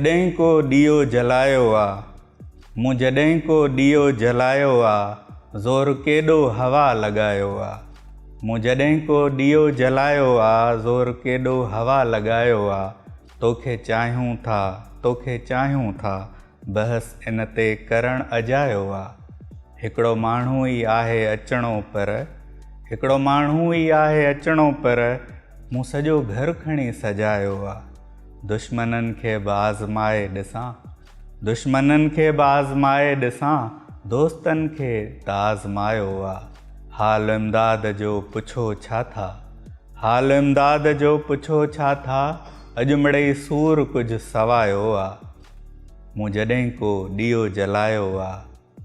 जॾहिं को ॾीओ जलायो आहे, मूं जॾहिं को ॾीओ जलायो आहे, ज़ोर केॾो हवा लॻायो आहे। मूं जॾहिं को ॾीओ जलायो आहे, ज़ोर केॾो हवा लॻायो आहे। तोखे चाहियूं था, तोखे चाहियूं था, बहस इन ते करणु अजायो आहे। हिकिड़ो माण्हू ई आहे अचिणो पर, हिकिड़ो माण्हू ई आहे अचिणो पर, मूं सॼो घर खणी सजायो आहे। दुश्मननि खे बि आज़माए ॾिसां, दुश्मननि बि आज़माए ॾिसां, दोस्तनि खे त आज़मायो आहे। हाल इमदाद जो पुछो छा था, हाल इमदाद जो पुछो छा था, अॼु मिड़ई सूर कुझु सवायो आहे। मूं जॾहिं को ॾीओ जलायो आहे,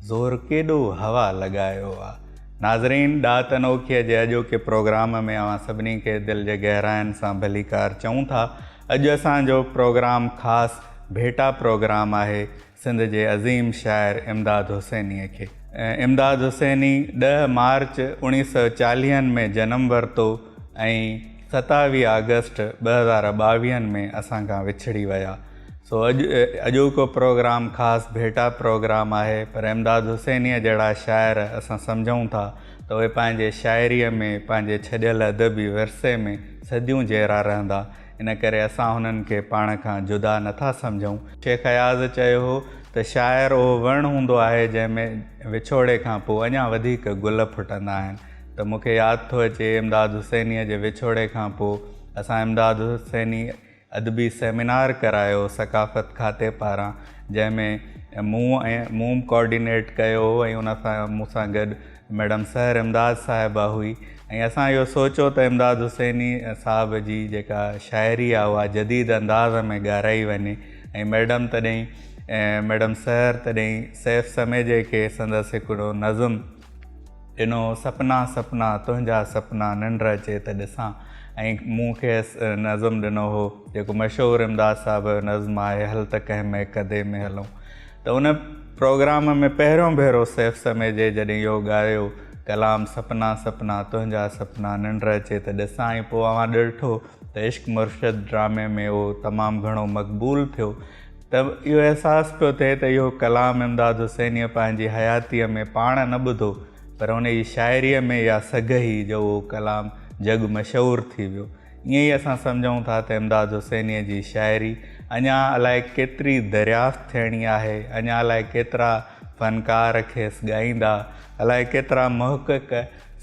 ज़ोर केॾो हवा लॻायो आहे। नाज़रीन, ॾात अनोखीअ जे अॼोके प्रोग्राम में अवां सभिनी खे दिलि जे गहराइनि सां भलीकार चऊं था। अॼु असांजो प्रोग्राम ख़ासि भेटा प्रोग्राम आहे सिंध जे अज़ीम शाइर इमदाद हुसैनीअ खे। इमदाद हुसैनी 10 मार्च 1940 में जनमु वरितो ऐं 27 अगस्त 2022 में असां खां विछड़ी विया। सो अॼोको प्रोग्राम ख़ासि भेटा प्रोग्राम आहे, पर इमदाद हुसैनीअ जहिड़ा शाइर असां सम्झूं था त उहे पंहिंजे शाइरीअ में, पंहिंजे छॾियल अदबी विरसे में सदियूं जहिड़ा रहंदा। इन करे असां हुननि खे पाण खां जुदा नथा सम्झूं। शेख अयाज़ चयो हो त शाइर उहो वणु हूंदो आहे जंहिंमें विछोड़े खां पोइ अञा वधीक गुल फुटंदा आहिनि। त मूंखे यादि थो अचे इमदाद हुसैनीअ जे विछोड़े खां पोइ असां इमदाद हुसैनी अदबी सेमिनार करायो सकाफ़त खाते पारां, जंहिंमें मूं कोऑर्डिनेट कयो ऐं उन सां मूंसां गॾु मैडम सहर इमदाद साहिबा हुई। ऐं असां इहो सोचियो त इमदाद हुसैनी साहिब जी जेका शाइरी आहे उहा जदीद अंदाज़ में ॻाराई वञे। ऐं मैडम सहर तॾहिं सैफ़ समेजे खे संदसि हिकिड़ो नज़म ॾिनो, सपना सपना तुंहिंजा सपना निंड अचे त ॾिसां। ऐं मूंखे नज़म ॾिनो हो जेको मशहूरु इमदाद साहिब जो नज़म आहे, हल त कंहिं में कदे में हलूं। त उन प्रोग्राम में पहिरियों भेरो सैफ़ समेजे जॾहिं इहो ॻायो, कलाम सपना सपना तुंहिंजा सपना निंड अचे त ॾिसां, ऐं पोइ अवां ॾिठो त इश्क मुर्शद ड्रामे में उहो तमामु घणो मक़बूल थियो। त इहो अहसासु पियो थिए त इहो कलाम इमदाद हुसैनीअ पंहिंजी हयातीअ में पाण न ॿुधो, पर उन जी शाइरीअ में इहा सघ ई जो उहो कलाम जग मशहूरु थी वियो। ईअं ई असां सम्झूं था त इमदाद हुसैनीअ जी शाइरी अञा अलाए केतिरी दरियाफ़्त थियणी आहे, अञा अलाए केतिरा फ़नकार खेसि ॻाईंदा, अलाए केतिरा मुहक़क़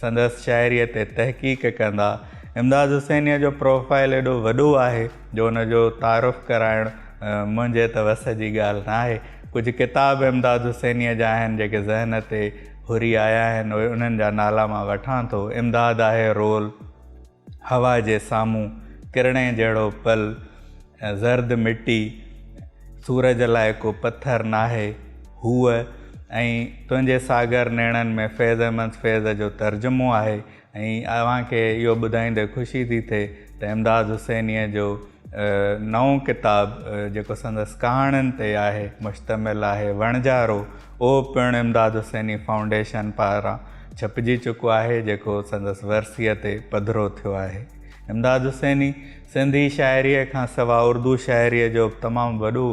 संदसि शाइरीअ ते तहक़ीक़ कंदा। इमदाद हुसैनीअ जो प्रोफाइल एॾो वॾो आहे जो हुनजो तारुफ़ कराइणु मुंहिंजे त वस जी ॻाल्हि न आहे। कुझु किताब इमदाद हुसैनीअ जा आहिनि जेके ज़हन ते हुरी आया आहिनि, उन्हनि जा नाला मां वठां थो। इमदाद आहे रोल, हवा जे साम्हूं, किरणे जहिड़ो पल, ज़र्द मिटी, सूरज लाइ को पथर नाहे, हूअ, ऐं तुंहिंजे सागर नेणनि में फैज़ अहमद फैज़ जो तर्जुमो आहे। ऐं अव्हांखे इहो ॿुधाईंदे ख़ुशी थी थिए त इमदाद हुसैनीअ जो नओं किताबु जेको संदसि कहाणियुनि ते आहे मुश्तमिल आहे, वणजारो, उहो पिणु इमदाद हुसैनी फाउंडेशन पारां छपिजी चुको आहे, जेको संदसि वर्सीअ ते पधिरो थियो आहे। इमदाद हुसैनी सिंधी शाइरीअ खां सवाइ उर्दू शाइरीअ जो तमामु वॾो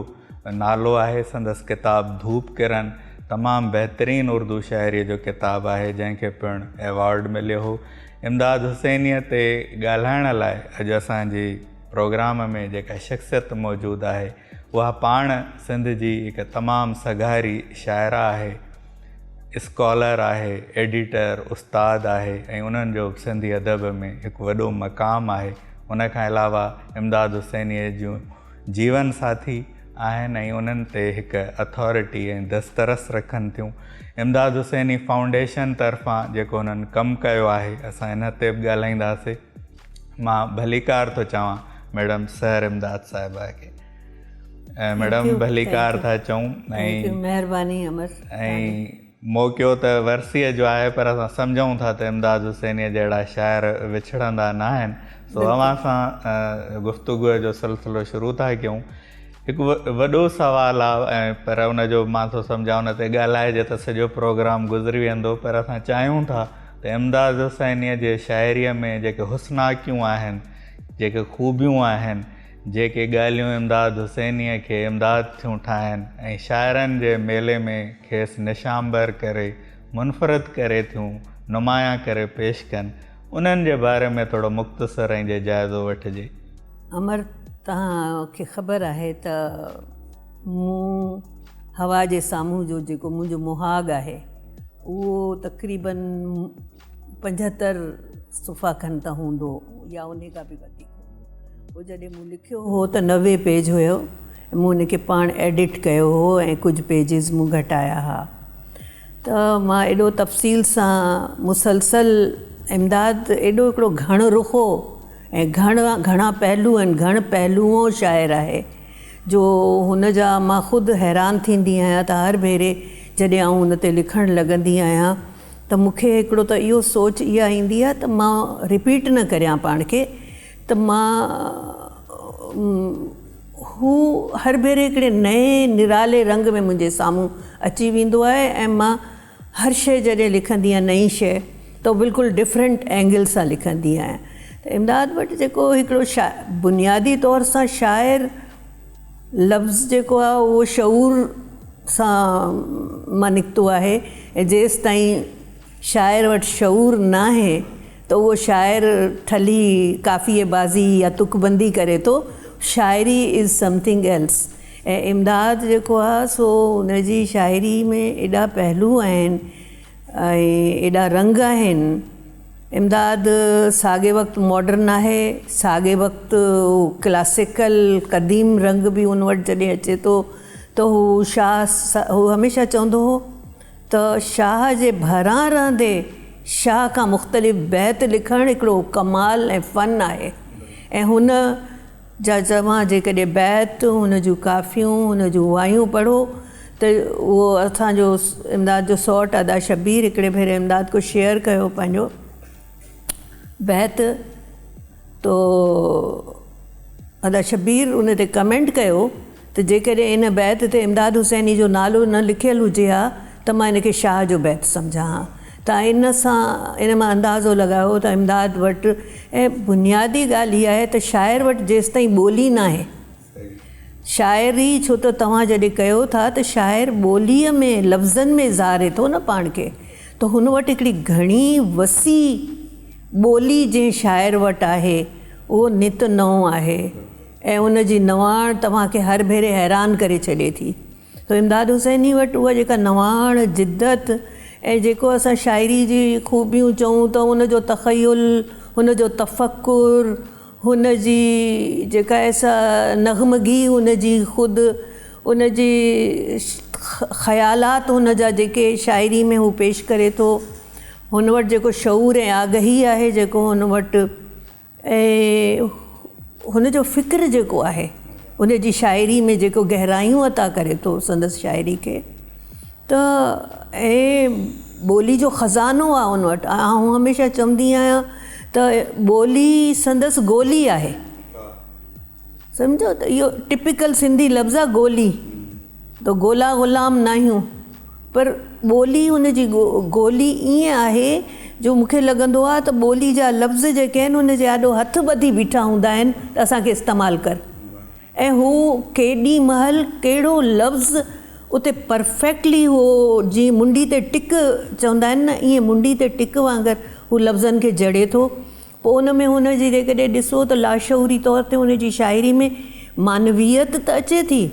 नालो आहे। संदसि किताबु धूप किरण तमामु बहितरीनु उर्दू शाइरीअ जो किताबु आहे, जंहिंखे पिणु एवॉर्ड मिलियो हो। इमदाद हुसैनीअ ते ॻाल्हाइण लाइ अॼु असांजी प्रोग्राम में जेका शख़्सियत मौजूदु आहे, उहा पाण सिंध जी हिकु तमामु सघारी शाइरा आहे, स्कॉलर आहे, एडिटर, उस्ताद आहे, ऐं उन्हनि जो सिंधी अदब में हिकु वॾो मक़ाम आहे। उन खां अलावा इमदाद हुसैनीअ जूं जीवन साथी आहिनि ऐं उन्हनि ते हिकु अथॉरिटी ऐं दस्तरस रखनि थियूं। इमदाद हुसैनी फाउंडेशन तरफ़ां जेको हुननि कमु कयो आहे, असां इन ते बि ॻाल्हाईंदासीं। मां भलीकार थो चवां मैडम सहर इमदाद साहिबा खे। मैडम भलीकार था चऊं ऐं महिरबानी अमर। ऐं मौक़ियो त वर्सीअ जो आहे, पर असां सम्झूं था त इमदाद हुसैनीअ जहिड़ा शाइर विछड़ंदा न आहिनि। सो अव्हां सां गुफ़्तगूअ जो सिलसिलो शुरू था कयूं। हिकु वॾो सुवालु आहे, पर उनजो मां थो सम्झां उन ते ॻाल्हाइजे त सॼो प्रोग्राम गुज़री वेंदो, पर असां चाहियूं था त इमदाद हुसैनीअ जे शाइरीअ में जेके हुस्नाकियूं आहिनि, जेके ख़ूबियूं आहिनि, जेके ॻाल्हियूं इमदाद हुसैनीअ खे इमदाद थियूं ठाहिनि ऐं शाइरनि जे मेले में खेसि निशांबर करे मुनफ़रद करे थियूं नुमायां करे पेश कनि, उन्हनि जे बारे में थोरो मुख़्तसर ऐं जाइज़ो वठिजे। अमर, तव्हांखे ख़बर आहे त मूं हवा जे साम्हूं जो जेको मुंहिंजो मुहाग आहे उहो तक़रीबन 75 सुफ़ा खनि त हूंदो या उन खां बि वधीक। पोइ जॾहिं मूं लिखियो हो त 90 पेज हुयो, मूं उनखे पाण एडिट कयो हो ऐं कुझु पेजिस मूं घटाया हुआ। त मां एॾो तफ़सील सां मुसलसल इमदाद एॾो हिकिड़ो घण रुखो ऐं घणा पहलू आहिनि, घण पहलुओं शाइर आहे जो हुन जा मां ख़ुदि हैरान थींदी आहियां त हर भेरे जॾहिं आउं हुन ते लिखणु लॻंदी आहियां त मूंखे हिकिड़ो त इहो सोच इहा ईंदी आहे त मां रिपीट न करियां पाण खे, त मां हू हर भेरे हिकिड़े नए निराले रंग में मुंहिंजे साम्हूं अची वेंदो आहे ऐं मां हर शइ जॾहिं लिखंदी आहियां नई शइ त बिल्कुलु डिफरेंट एंगल सां लिखंदी आहियां। त इमदाद वटि जेको हिकिड़ो बुनियादी तौर सां शाइर लफ़्ज़ जेको आहे उहो शऊर सां मां निकितो आहे ऐं जेसि ताईं शाइर वटि शऊर न आहे त उहो शाइर ठली काफ़िए बाज़ी या तुकबंदी करे थो। शाइरी इज़ समथिंग एल्स। ऐं इमदाद जेको आहे सो हुनजी शाइरी में एॾा पहलू आहिनि ऐं एॾा रंग आहिनि। इमदाद साॻे वक़्तु मॉडर्न आहे, साॻे वक़्तु क्लासिकल क़दीम रंग बि हुन वटि जॾहिं अचे थो त हू हमेशह चवंदो हो त शाह जे भरां रहंदे शाह खां मुख़्तलिफ़ बैत लिखणु हिकिड़ो कमाल ऐं फ़न आहे। ऐं हुन जा तव्हां जेकॾहिं बैत, हुन जूं काफ़ियूं, हुन जूं वायूं पढ़ो त उहो असांजो इमदाद जो सौट अदा शबीर हिकिड़े भेरे इमदाद को शेयर कयो पंहिंजो बैत, तो अदा शबीर उन ते कमेंट कयो त जेकॾहिं इन बैत ते इमदाद हुसैनी जो नालो न लिखियलु हुजे हा त मां इनखे शाह जो बैत सम्झां हा। त इन सां इन मां अंदाज़ो लॻायो त इमदाद वटि, ऐं बुनियादी ॻाल्हि इहा आहे त शाइर वटि जेसि ताईं ॿोली न आहे, शाइरी छो त तव्हां जॾहिं कयो था त शाइर ॿोलीअ में लफ़्ज़नि में ज़ारे थो न पाण खे, त हुन वटि हिकिड़ी घणी वसी ॿोली जंहिं शाइर वटि आहे उहो नित नओं आहे ऐं उन जी नवाण तव्हांखे हर भेरे हैरान करे छॾे थी। त इमदाद हुसैनी वटि उहा जेका नवाण, जिद्दत ऐं जेको असां शाइरी जी ख़ूबियूं चऊं त हुन जो तख़युल, हुन जो तफ़क्कुर, हुन जी जेका ऐसा नग़मगी, हुन जी ख़ुदि हुन जी ख़यालात, हुन जा जेके शाइरी में हू पेश करे थो, हुन वटि जेको शऊर ऐं आगही आहे जेको हुन वटि, ऐं हुन जो फ़िक्र जेको आहे उन जी शाइरी में जेको गहराइयूं अता करे थो संदसि शाइरी खे, त ऐं ॿोली जो ख़ज़ानो आहे हुन वटि। आउं हमेशह चवंदी आहियां त ॿोली संदसि गोली आहे, सम्झो त इहो टिपिकल सिंधी लफ़्ज़ आहे गोली, त गोला ग़ुलाम न आहियूं, पर ॿोली हुन जी गोली ईअं आहे जो मूंखे लॻंदो आहे त ॿोली जा लफ़्ज़ जेके आहिनि उन जे ॾाढो हथ ॿधी बीठा हूंदा आहिनि त असांखे इस्तेमालु कर, ऐं हू केॾी महिल कहिड़ो लफ़्ज़ उते परफेक्टली हो जीअं मुंडी ते टिक चवंदा आहिनि न, ईअं मुंडी ते टिक वांगुरु हू लफ़्ज़नि खे जड़े थो। पोइ उन में हुन जी जेकॾहिं ॾिसो त लाशऊरी तौर ते हुन जी शाइरी में मानवियत त अचे थी,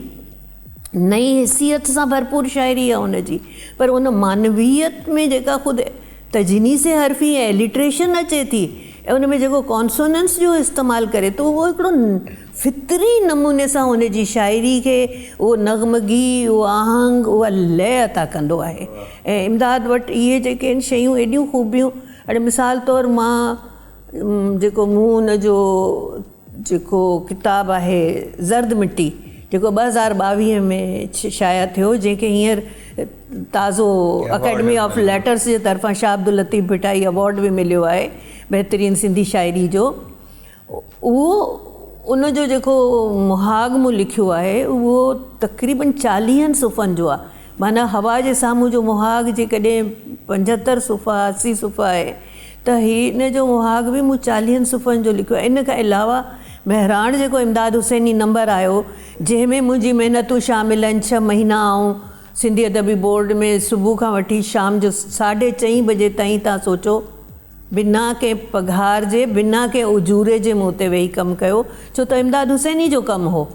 नई हैसियत सां भरपूर शाइरी आहे हुन जी, पर उन मानवियत में जेका ख़ुदि तजनीस हर्फ़ी ऐं लिटरेशन अचे थी ऐं उन में जेको कॉन्सोनेंस जो इस्तेमालु करे थो, उहो हिकिड़ो फितरी नमूने सां हुन जी शाइरी खे उहो नग़मगी, उहो आहंग, उहा लय अता कंदो आहे। ऐं इमदाद वटि इहे जेके आहिनि शयूं एॾियूं ख़ूबियूं, हाणे मिसाल तौरु मां जेको मूं हुन जो जेको किताबु आहे ज़र्द मिट्टी, जेको 2022 में शाया थियो, जंहिंखे हींअर ताज़ो अकेडमी ऑफ लेटर्स जे तरफ़ां शाह अब्दुल लतीफ़ भिटाई अवॉर्ड बि मिलियो आहे बहितरीनु सिंधी शाइरी जो, उहो उन जो जेको मुहाग मूं लिखियो आहे उहो तक़रीबन 40 सुफ़नि जो आहे। माना हवा जे साम्हूं जो मुहाग जेकॾहिं 75 सुफ़ा 80 सुफ़ा आहे त हिन जो मुहाग बि मूं 40 सुफ़नि जो लिखियो आहे। इन खां अलावा बहिराण जेको इमदाद हुसैनी नंबर आयो जंहिंमें मुंहिंजी महिनतूं शामिल आहिनि 6 महीना ऐं सिंधी अदबी बोर्ड में सुबुह खां वठी शाम जो 4:30 बजे ताईं तव्हां सोचो बिना के पघार जे बिना के उजूरे जे मूं ते वेही कमु कयो छो त इमदाद हुसैनी जो कमु हो।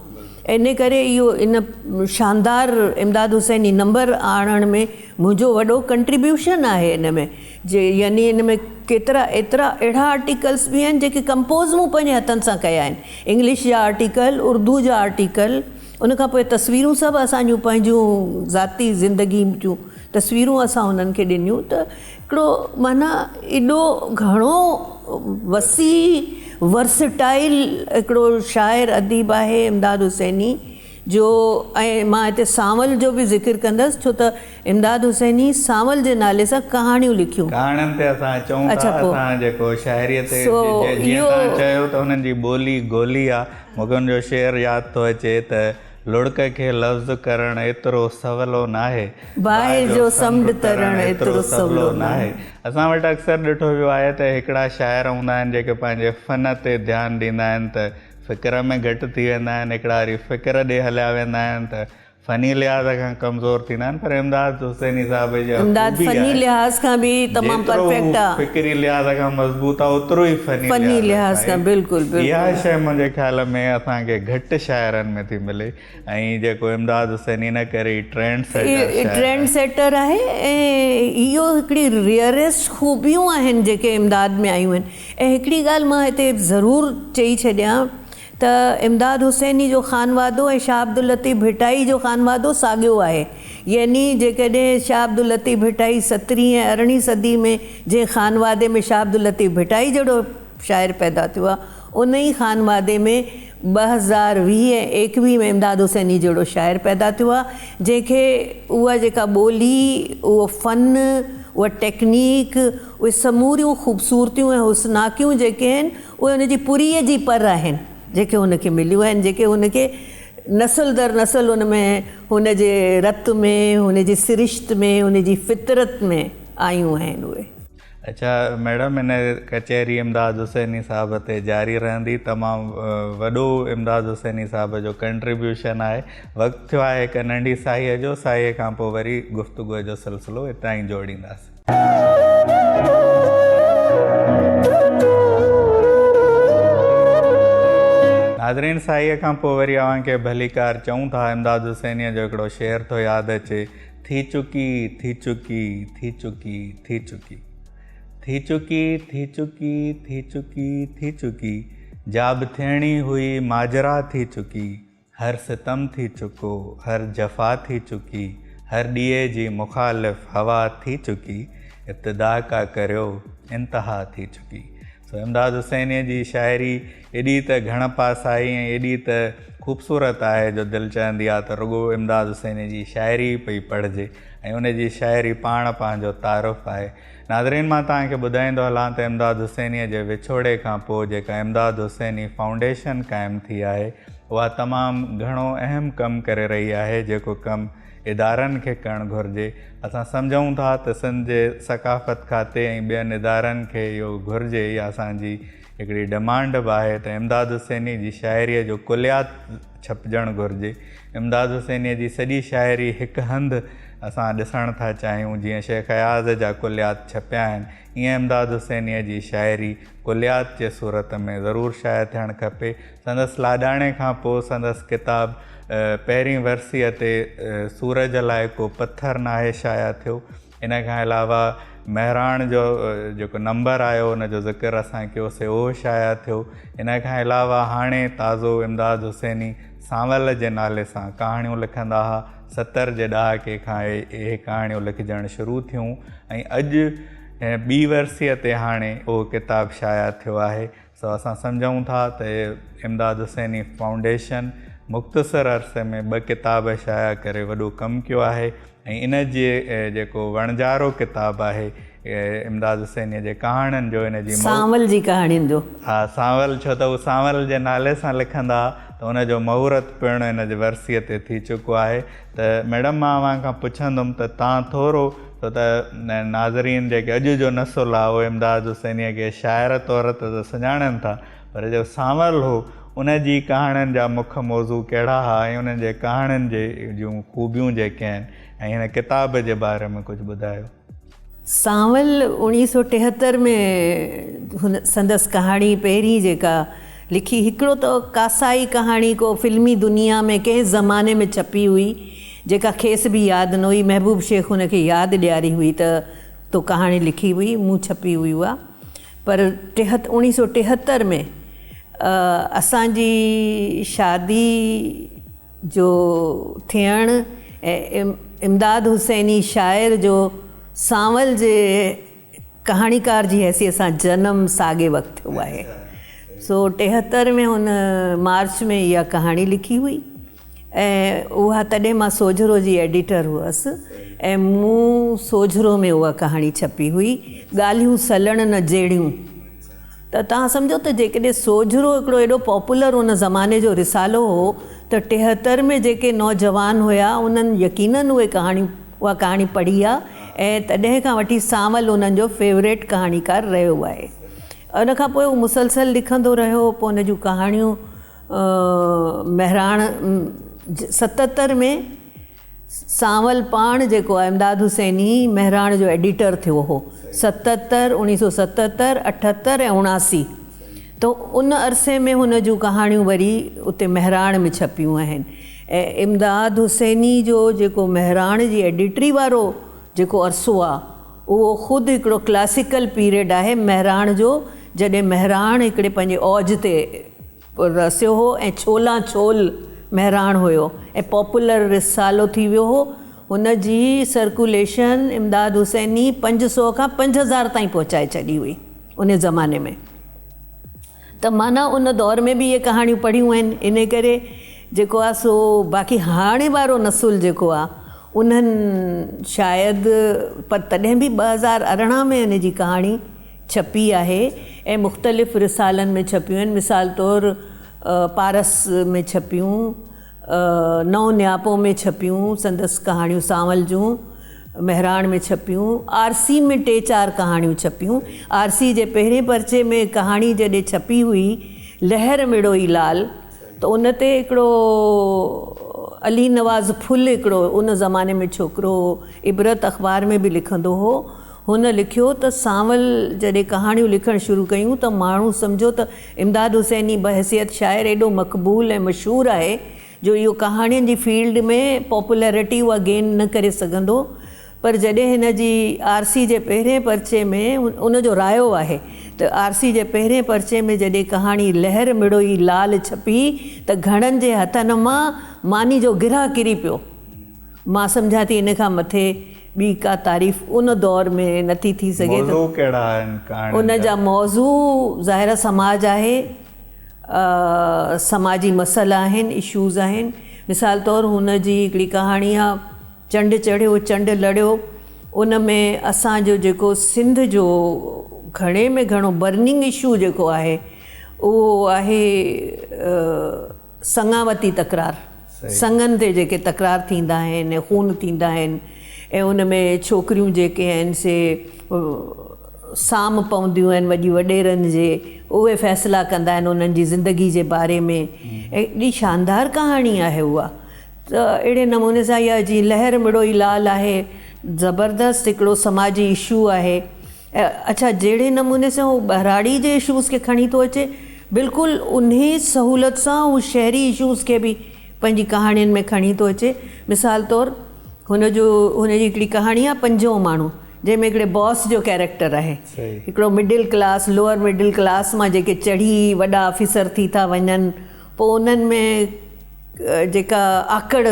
इन करे इहो इन शानदार इमदाद हुसैनी नंबर आणण में मुंहिंजो वॾो कंट्रीब्यूशन आहे इन में यानी इन में केतिरा एतिरा अहिड़ा आर्टिकल्स बि आहिनि जेके कंपोज़ मूं पंहिंजे हथनि सां कया आहिनि। इंग्लिश जा आर्टिकल, उर्दू जा आर्टिकल, उन खां पोइ तस्वीरूं सभु असांजूं पंहिंजूं ज़ाती ज़िंदगी जूं तस्वीरूं असां उन्हनि खे ॾिनियूं। त हिकिड़ो माना एॾो घणो वसी वर्सटाइल हिकिड़ो शाइर अदीब आहे इमदाद हुसैनी जो। ऐं मां हिते सांवल जो बि ज़िक्र कंदसि छो त इमदाद हुसैनी सांवल जे नाले सां कहाणियूं लिखियूं। कहाणियुनि ते असां चऊं था असां जेको शाइरीअ ते जीअं तव्हां चयो त हुननि जी ॿोली गोली आहे। मूंखे हुनजो शेर यादि थो अचे त लुड़क खे लफ़्ज़ करण एतिरो सवलो नाहे, बाहि जो समुंड तरण एतिरो सवलो नाहे। असां वटि अक्सर ॾिठो वियो आहे त हिकिड़ा शाइर हूंदा आहिनि जेके पंहिंजे फ़न ते ध्यानु ॾींदा आहिनि त फ़िक्र में घटि थी वेंदा आहिनि, हिकिड़ा वरी फ़िक्र ॾे हलिया वेंदा आहिनि त फ़नी लिहाज़ खां कमज़ोर थींदा आहिनि। पर इमदाद हुसैनी साहिब जो फ़नी लिहाज़ खां बि तमामु परफेक्ट आहे, फ़िक्री लिहाज़ खां मज़बूत आहे ओतिरो ई फ़नी लिहाज़ खां बिल्कुलु। इहा शइ मुंहिंजे ख़्याल में असांखे घटि शाइरनि में थी मिले। ऐं जेको इमदाद हुसैनी इन करे ट्रेंड सेटर आहे ऐं इहो हिकिड़ी रियरेस्ट ख़ूबियूं आहिनि जेके इमदाद में आयूं आहिनि। ऐं हिकिड़ी ॻाल्हि मां हिते ज़रूरु चई छॾियां त इमदाद हुसैनी जो ख़ानवादो ऐं शाह अब्दुल लतीफ़ भिटाई जो ख़ानवादो साॻियो आहे। यानी जेकॾहिं शाह अब्दुल लतीफ़ भिटाई 17वीं ऐं 18वीं सदी में जंहिं ख़ानवादे में शाह अब्दुल लतीफ़ भिटाई जहिड़ो शाइर पैदा थियो आहे, उन ई ख़ानवादे में 2020 ऐं 21 में इमदाद हुसैनी जहिड़ो शाइर पैदा थियो आहे जंहिंखे उहा जेका ॿोली, उहो फ़न, उहा टेक्नीक, उहे समूरियूं ख़ूबसूरतियूं ऐं हुस्नाकियूं जेके आहिनि उहे उनजी पुरीअ जी पर आहिनि जेके हुनखे मिलियूं आहिनि, जेके हुनखे नस्ल दर नस्ल हुन में हुनजे रत में, हुनजी सिरिश्त में, हुनजी फितरत में आयूं आहिनि उहे। अच्छा मैडम, इन कचहरी इमदाद हुसैनी साहिब ते जारी रहंदी। तमामु वॾो इमदाद हुसैनी साहिब जो कंट्रीब्यूशन आहे। वक़्तु थियो आहे हिकु नंढी साईअ जो, साईअ खां पोइ वरी गुफ़्तगूअ जो सिलसिलो हितां ई जोड़ींदासीं। नाज़रीन, साईअ खां पोइ वरी अव्हांखे भलीकार चऊं था। इमदाद हुसैनीअ जो हिकिड़ो शेर थो यादि अचे, थी चुकी थी चुकी थी चुकी थी चुकी थी चुकी थी चुकी थी चुकी थी चुकी जाब थियणी हुई माजरा थी चुकी, हर सितम थी चुको, हर जफ़ा थी चुकी, हर ॾीए जी मुखालिफ़ हवा थी चुकी, इब्तिदा का करियो इंतहा थी चुकी। सो इमदाद हुसैनीअ जी शाइरी एॾी त घण पासाई ऐं एॾी त ख़ूबसूरत आहे जो दिलि चवंदी आहे त रुॻो इमदाद हुसैनी जी शाइरी पई पढ़िजे ऐं उन जी शाइरी पाण पंहिंजो तारुफ़ आहे। नाज़रीन, मां तव्हांखे ॿुधाईंदो हलां त इमदाद हुसैनीअ जे विछोड़े खां पोइ जेका इमदाद हुसैनी फाउंडेशन क़ाइमु थी आहे, उहा तमामु घणो अहम कमु करे रही आहे, जेको कमु इदारनि खे करणु घुरिजे। असां सम्झूं था त सिंध जे सक़ाफ़त खाते ऐं ॿियनि इदारनि खे इहो घुरिजे, इहा असांजी हिकिड़ी डिमांड बि आहे त इमदाद हुसैनी जी शाइरीअ जो कुलियात छपजणु घुरिजे। इमदाद हुसैनीअ जी सॼी शाइरी हिकु हंधि असां ॾिसणु था चाहियूं। जीअं शेख अयाज़ जा कुलियात छपिया आहिनि, ईअं इमदाद हुसैनीअ जी शाइरी कुलियात जे सूरत में ज़रूरु शाया थियणु खपे। संदसि लाॾाणे खां पोइ संदसि किताब पहिरीं वर्सीअ ते सूरज लाइ को पथर नाहे शाया थियो। इन खां अलावा महिराण जो जेको नंबर आयो उनजो ज़िक्र असां कयोसीं, उहो शाया थियो। इन खां अलावा हाणे ताज़ो इमदाद हुसैनी सांवल जे नाले सां कहाणियूं लिखंदा हुआ। 70 जे ॾहाके खां इहे कहाणियूं लिखजणु शुरू थियूं ऐं अॼु ॿी वर्सीअ ते हाणे उहो किताबु शाया थियो आहे। सो असां सम्झूं था त इमदाद हुसैनी फाउंडेशन मुख़्तसर अरसे में 2 किताब शाया करे वॾो कमु कयो आहे ऐं इन जे जेको वणजारो किताबु आहे इमदाद हुसैनीअ जे कहाणियुनि जो, इन जी सांवल जी कहाणियुनि जो, हा सांवल, छो त उहो सांवल जे नाले सां लिखंदा त उनजो मुहूर्त पिणु इन जे वर्सीअ ते थी चुको आहे। त मैडम, मां अव्हां खां पुछंदुमि त तव्हां थोरो, छो त नाज़रीन जेके अॼु जो नसुल आहे उहो इमदाद हुसैनीअ खे शाइर तौर ते त सुञाणनि था, पर जो सांवल हो उन जी कहाणियुनि जा मुख्य मौज़ू कहिड़ा हुआ ऐं उन्हनि जे कहाणियुनि जे जूं ख़ूबियूं जेके आहिनि ऐं हिन किताब जे बारे में कुझु ॿुधायो। सांवल 1973 में हुन संदसि कहाणी पहिरीं जेका लिखी, हिकिड़ो त कासाई कहाणी को फिल्मी दुनिया में कंहिं ज़माने में छपी हुई जेका खेसि बि यादि न हुई। महबूब शेख हुनखे यादि ॾियारी हुई त तो कहाणी लिखी हुई, मूं छपी हुई उहा। पर 1973 में असांजी शादी जो थियणु ऐं इमदाद हुसैनी शाइर जो सांवल जे कहाणीकार जी हैसियत सां जनम साॻे वक़्तु थियो आहे। सो 73 में हुन मार्च में इहा कहाणी लिखी हुई ऐं उहा तॾहिं मां सोझरो जी एडिटर हुअसि ऐं मूं सोझरो में उहा कहाणी छपी हुई, ॻाल्हियूं सलण न जहिड़ियूं। त तव्हां सम्झो त जेकॾहिं सोझरो हिकिड़ो एॾो पॉपुलर उन ज़माने जो रिसालो हो त 73 में जेके नौजवान हुया उन्हनि यकीननि उहा कहाणी पढ़ी आहे ऐं तॾहिं खां वठी सांवल उन्हनि जो फेवरेट कहाणीकार रहियो आहे। उन खां पोइ उहो मुसलसल लिखंदो रहियो। पोइ उन जूं कहाणियूं महराण 77 में सांवल पाण जेको आहे इमदाद हुसैनी महराण जो एडिटर थियो हो। 77, 1977, 78 ऐं 79 त उन अरसे में हुन जूं कहाणियूं वरी उते महराण में छपियूं आहिनि। ऐं इमदाद हुसैनी जो जेको महराण जी एडिटरी वारो जेको अरसो आहे उहो ख़ुदि हिकिड़ो क्लासिकल पीरियड आहे महराण जो, जॾहिं महराण हिकिड़े पंहिंजे औज ते रसियो हो ऐं छोला छोल महराण हुयो ऐं पॉपुलर रिसालो थी वियो हो। हुन जी सर्कुलेशन इमदाद हुसैनी 500 खां 5000 ताईं पहुचाए छॾी हुई उन ज़माने में। त माना उन दौर में बि इहे कहाणियूं पढ़ियूं आहिनि। इन करे जेको आहे सो बाक़ी हाणे वारो नसुल जेको आहे उन्हनि शायदि, पर तॾहिं बि 2018 में इन जी कहाणी छपी आहे ऐं मुख़्तलिफ़ रिसालनि में छपियूं आहिनि। मिसाल तौरु पारस में छपियूं, नओ न्यापो में छपियूं संदसि कहाणियूं सांवल जूं, महराण में छपियूं, आरसी में 3-4 कहाणियूं छपियूं। आरसी जे पहिरें पर्चे में कहाणी जॾहिं छपी हुई लहर मिड़ोई लाल, त उन ते हिकिड़ो अली नवाज़ फुल हिकिड़ो उन ज़माने में छोकिरो इबरत अख़बार में बि लिखंदो हो, हुन लिखियो त सांवल जॾहिं कहाणियूं लिखणु शुरू कयूं त माण्हू सम्झो त इमदाद हुसैनी बहसियत शाइर एॾो मक़बूल ऐं मशहूरु आहे जो इहो कहाणियुनि जी फील्ड में पॉपुलैरिटी उहा गेन न करे सघंदो। पर जॾहिं हिन जी आरसी जे पहिरें पर्चे में उन जो रायो आहे त आरसी जे पहिरें पर्चे में जॾहिं कहाणी लहर मिड़ोई लाल छपी त घणनि जे हथनि मां मानी जो गिरह किरी पियो। मां सम्झां थी इन खां मथे ॿी का तारीफ़ उन दौर में नथी थी सघे। मौज़ू कहिड़ा आहिनि उन जा मौज़ू ज़ाहिर समाज आहे, समाजी मसइला आहिनि, इशूज़ आहिनि। मिसाल तौरु हुन जी हिकिड़ी कहाणी आहे चंडु चढ़ियो चंडु लड़ियो। उन में असांजो जेको सिंध जो घणे में घणो बर्निंग इशू जेको आहे उहो आहे संगावती तकरार, संगनि ते जेके तकरार थींदा आहिनि ऐं खून थींदा आहिनि ऐं उन में छोकिरियूं जेके आहिनि से साम पवंदियूं आहिनि वॾी वॾेरनि जे, उहे फ़ैसिला कंदा आहिनि उन्हनि जी ज़िंदगी जे बारे में। ऐं एॾी शानदार कहाणी आहे उहा। त अहिड़े नमूने सां इहा जीअं लहर मिड़ोई लाल आहे, ज़बरदस्त हिकिड़ो समाजी इशू आहे। अच्छा, जहिड़े नमूने सां उहो बहिराड़ी जे इशूज़ खे खणी थो अचे, बिल्कुलु उन सहूलियत सां उहो शहरी इशूज़ खे बि पंहिंजी कहाणियुनि में खणी थो अचे। मिसाल तौरु हुनजी हिकिड़ी कहाणी आहे पंजो माण्हू, जंहिंमें हिकिड़े बॉस जो कैरेक्टर आहे, हिकिड़ो middle class lower middle class मां जेके चढ़ी वॾा ऑफिसर थी था वञनि, पोइ उन्हनि में जेका आकड़